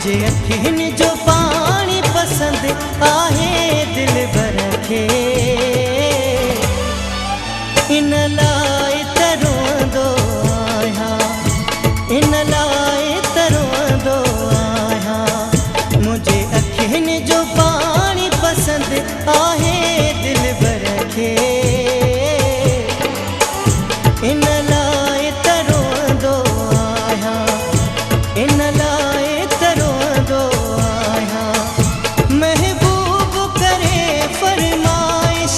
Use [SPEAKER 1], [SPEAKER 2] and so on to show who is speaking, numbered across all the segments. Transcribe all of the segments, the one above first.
[SPEAKER 1] मुझे अखियुनि जो पाणी पसंदि आहे दिलबर खे, इन लाइ त रोअंदो आहियां, इन लाइ त रोअंदो आहियां। मुझे अखियुनि जो पाणी पसंदि आहे दिलबर खे, इन लाइ त रोअंदो आहियां, इन लाइ त रोअंदो आहियां। महबूब करे फरमाइश,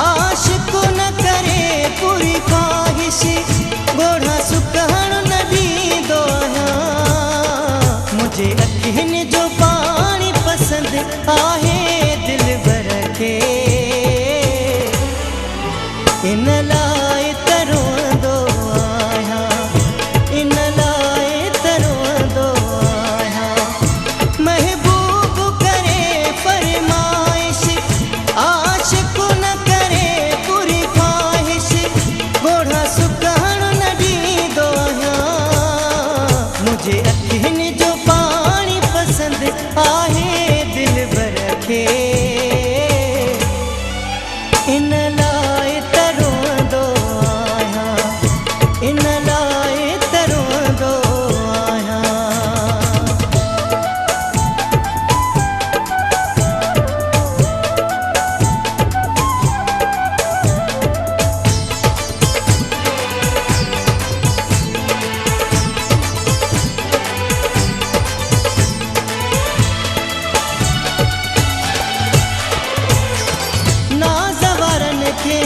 [SPEAKER 1] आशिक़ न करे पूरी ख्वाहिश, ॻोढ़ा सुकण न ॾींदो आहियां। मुझे अखियुनि जो पाणी पसंदि आहे दिलबर खे, इन लाइ त रोअंदो आहियां, इन लाइ त रोअंदो आहियां। महबूब करे फरमाइश, आशिक़ न करे पूरी ख्वाहिश, ॻोढ़ा सुकण न ॾींदो आहियां। मुझे अखियुनि जो पाणी पसंदि आहे दिलबर खे, इन लाइ त रोअंदो आहियां, इन लाइ त रोअंदो आहियां। नाज़वारनि खे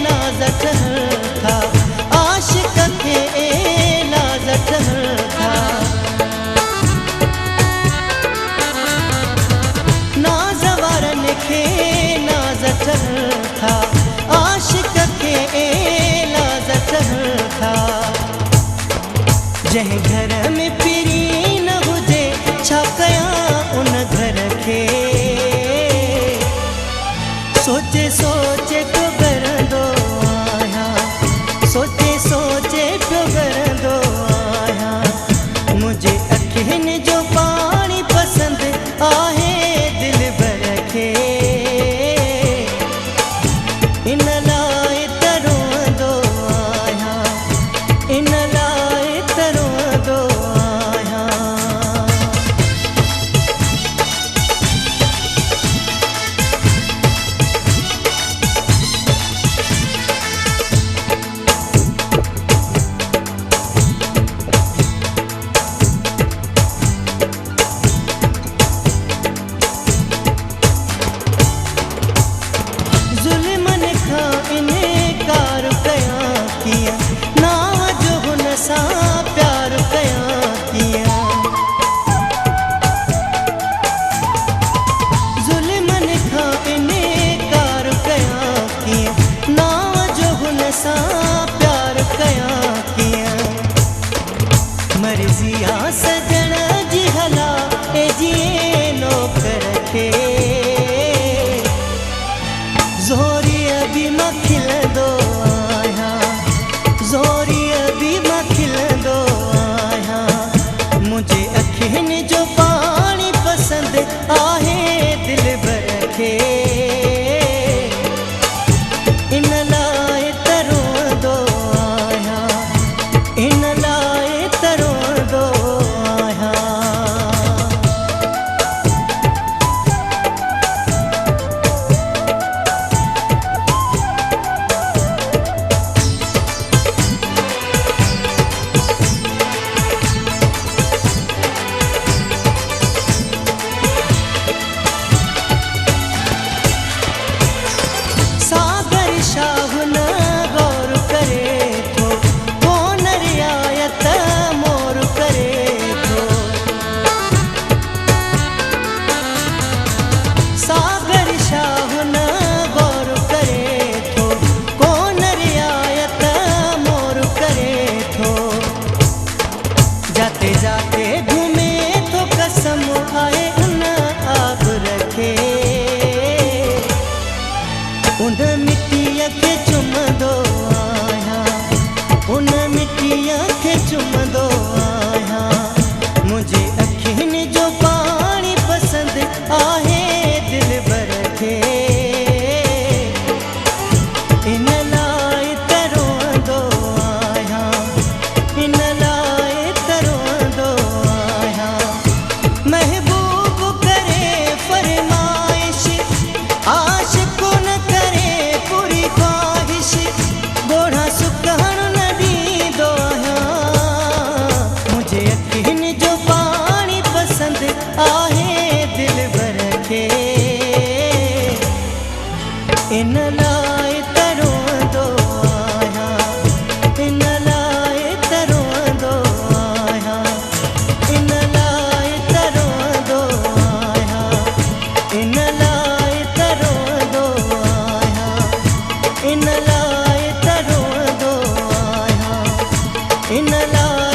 [SPEAKER 1] नाज़ ठहर था, आशिक़ खे नाज़ ठहर था। नाज़वारनि खे नाज़ ठहर था, आशिक़ खे नाज़ ठहर था। जंहिं घर में पीरी न हुजे, छा कयां उन घर खे, सोचे सोचे पियो करंदो आहियां, सोचे सोचे पियो करंदो आहियां। मुझे अखियुनि जो पाणी पसंदि आहे दिलबर खे, इन लाइ त रोअंदो आहियां, इन लाइ त रोअंदो आहियां। ज़ुल्मनि खां इनकार कयां कीअं, नाव जो हुन सां प्यार कयां कीअं। ज़ुल्मनि खां इनकार कयां कीअं, नाव जो हुन सां प्यार कयां कीअं। मर्ज़ी आ सजण जी हला ए जीअं नौकर खे, ज़ोरीअ बि मां खिलंदो आहियां, ज़ोरीअ बि मां खिलंदो आहियां। मुझे अखियुनि जो पाणी पसंदि आहे दिलबर खे, इन लाइ त रोअंदो आहियां, इन लाइ त रोअंदो आहियां। सागर शाह न गौर करे थो, कोन रियायत मोर करे थो। सागर शाह न गौर करे थो, कोन रियायत मोर करे थो। जाते जाते घुमे थो कसम आहे उन आप रखे, उन मिट्टीअ खे चुमंदो आहियां, उन मिट्टीअ खे चुमंदो आहियां। मुंहिंजे अखियुनि जो लाइ त रोअंदो आहियां, इन लाइ त रोअंदो आहियां, इन लाइ त रोअंदो आहियां, इन लाइ त रोअंदो आहियां, इन लाइ त रोअंदो आहियां, इन लाइ